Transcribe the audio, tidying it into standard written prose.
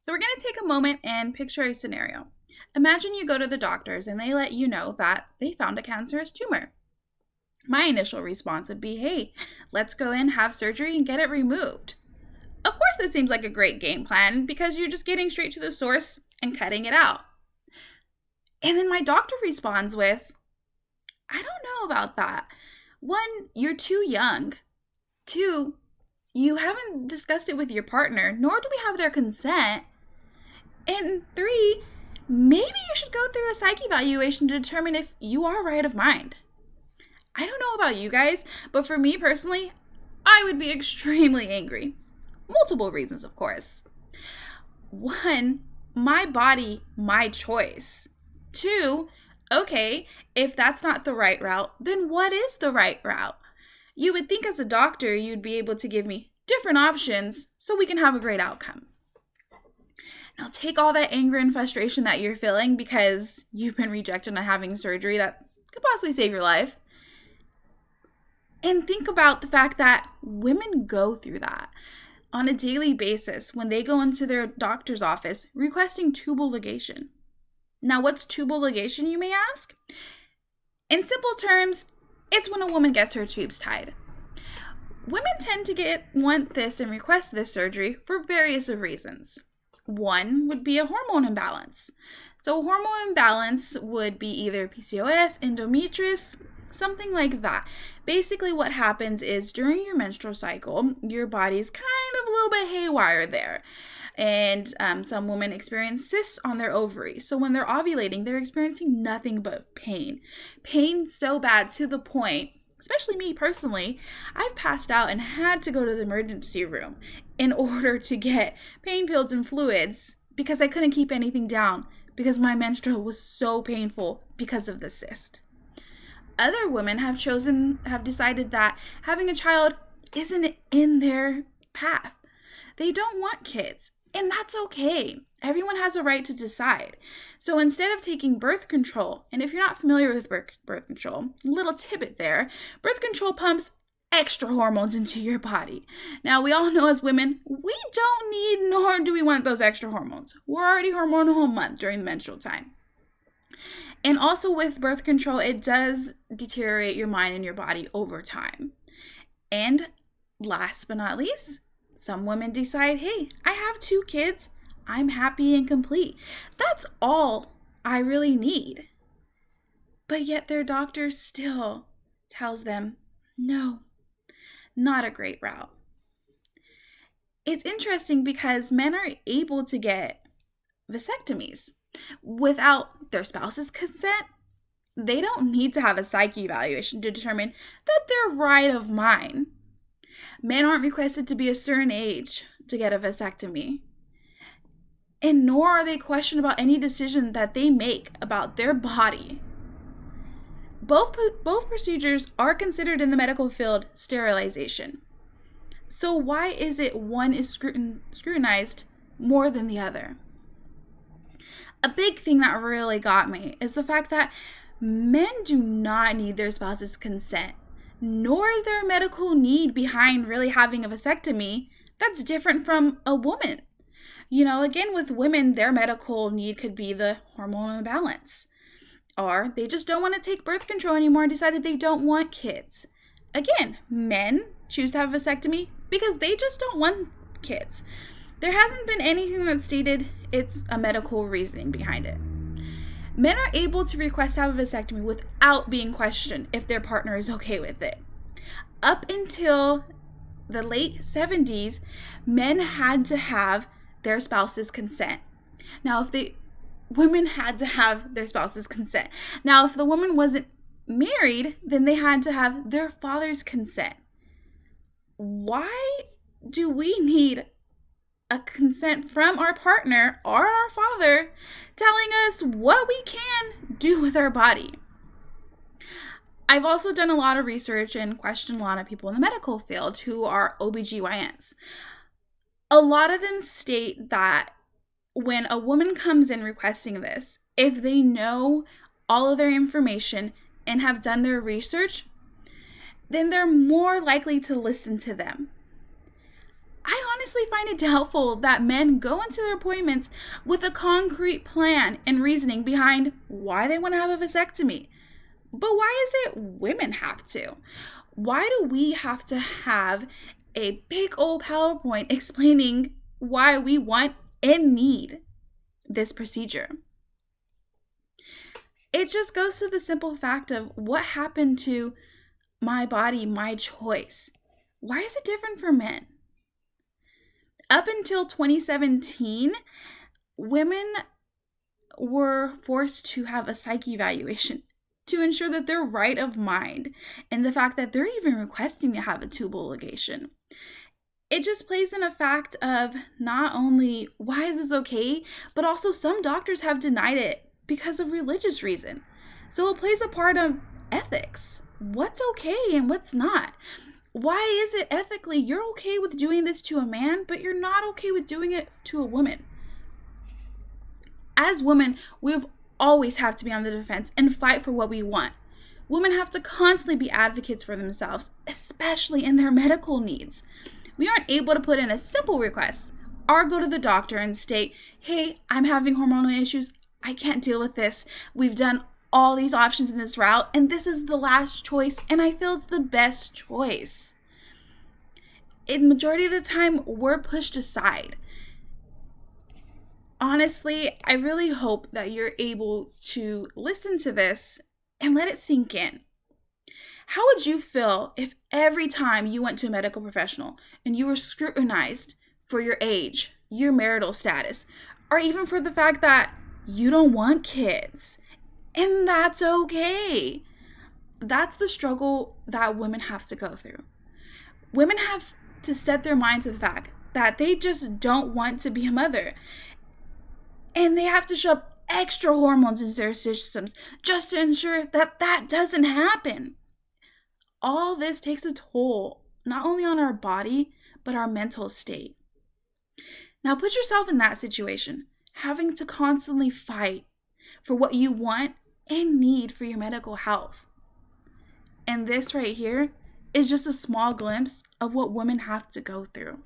So we're going to take a moment and picture a scenario. Imagine you go to the doctors and they let you know that they found a cancerous tumor. My initial response would be, hey, let's go in, have surgery, and get it removed. Of course, it seems like a great game plan because you're just getting straight to the source and cutting it out. And then my doctor responds with, I don't know about that. One, you're too young. Two, you haven't discussed it with your partner, nor do we have their consent. And three, maybe you should go through a psych evaluation to determine if you are right of mind. I don't know about you guys, but for me personally, I would be extremely angry. Multiple reasons, of course. One, my body, my choice. Two, okay, if that's not the right route, then what is the right route? You would think as a doctor, you'd be able to give me different options so we can have a great outcome. Now take all that anger and frustration that you're feeling because you've been rejected on having surgery that could possibly save your life. And think about the fact that women go through that on a daily basis when they go into their doctor's office requesting tubal ligation. Now, what's tubal ligation, you may ask? In simple terms, it's when a woman gets her tubes tied. Women tend to want this and request this surgery for various reasons. One would be a hormone imbalance. So a hormone imbalance would be either PCOS, endometriosis, something like that. Basically what happens is during your menstrual cycle, your body's kind of a little bit haywire there. And some women experience cysts on their ovaries. So when they're ovulating, they're experiencing nothing but pain. Pain so bad to the point, especially me personally, I've passed out and had to go to the emergency room in order to get pain pills and fluids because I couldn't keep anything down because my menstrual was so painful because of the cyst. Other women have decided that having a child isn't in their path. They don't want kids, and that's okay. Everyone has a right to decide. So instead of taking birth control, and if you're not familiar with birth control, little tidbit there, birth control pumps extra hormones into your body. Now, we all know as women, we don't need nor do we want those extra hormones. We're already hormonal month during the menstrual time. And also with birth control, it does deteriorate your mind and your body over time. And last but not least, some women decide, hey, I have 2 kids. I'm happy and complete. That's all I really need. But yet their doctor still tells them, no, not a great route. It's interesting because men are able to get vasectomies without their spouse's consent. They don't need to have a psych evaluation to determine that they're right of mind. Men aren't requested to be a certain age to get a vasectomy. And nor are they questioned about any decision that they make about their body. Both procedures are considered in the medical field sterilization. So why is it one is scrutinized more than the other? A big thing that really got me is the fact that men do not need their spouse's consent, nor is there a medical need behind really having a vasectomy that's different from a woman. Again, with women, their medical need could be the hormonal imbalance, or they just don't want to take birth control anymore and decided they don't want kids. Again, men choose to have a vasectomy because they just don't want kids. There hasn't been anything that stated it's a medical reasoning behind it. Men are able to request to have a vasectomy without being questioned if their partner is okay with it. Up until the late 70s, men had to have their spouse's consent. Now, women had to have their spouse's consent. Now, if the woman wasn't married, then they had to have their father's consent. Why do we need a consent from our partner or our father telling us what we can do with our body? I've also done a lot of research and questioned a lot of people in the medical field who are OBGYNs. A lot of them state that when a woman comes in requesting this, if they know all of their information and have done their research, then they're more likely to listen to them. I honestly find it doubtful that men go into their appointments with a concrete plan and reasoning behind why they want to have a vasectomy. But why is it women have to? Why do we have to have a big old PowerPoint explaining why we want and need this procedure? It just goes to the simple fact of what happened to my body, my choice. Why is it different for men? Up until 2017, women were forced to have a psych evaluation to ensure that they're right of mind and the fact that they're even requesting to have a tubal ligation. It just plays in a fact of not only why is this okay, but also some doctors have denied it because of religious reason. So it plays a part of ethics. What's okay and what's not? Why is it ethically you're okay with doing this to a man, but you're not okay with doing it to a woman? As women, we've always have to be on the defense and fight for what we want. Women have to constantly be advocates for themselves, especially in their medical needs. We aren't able to put in a simple request or go to the doctor and state, hey, I'm having hormonal issues. I can't deal with this. We've done all these options in this route, and this is the last choice, and I feel it's the best choice. In majority of the time, we're pushed aside. Honestly, I really hope that you're able to listen to this and let it sink in. How would you feel if every time you went to a medical professional and you were scrutinized for your age, your marital status, or even for the fact that you don't want kids? And that's okay. That's the struggle that women have to go through. Women have to set their minds to the fact that they just don't want to be a mother. And they have to shove extra hormones into their systems just to ensure that that doesn't happen. All this takes a toll, not only on our body, but our mental state. Now put yourself in that situation, having to constantly fight for what you want and need for your medical health. And this right here is just a small glimpse of what women have to go through.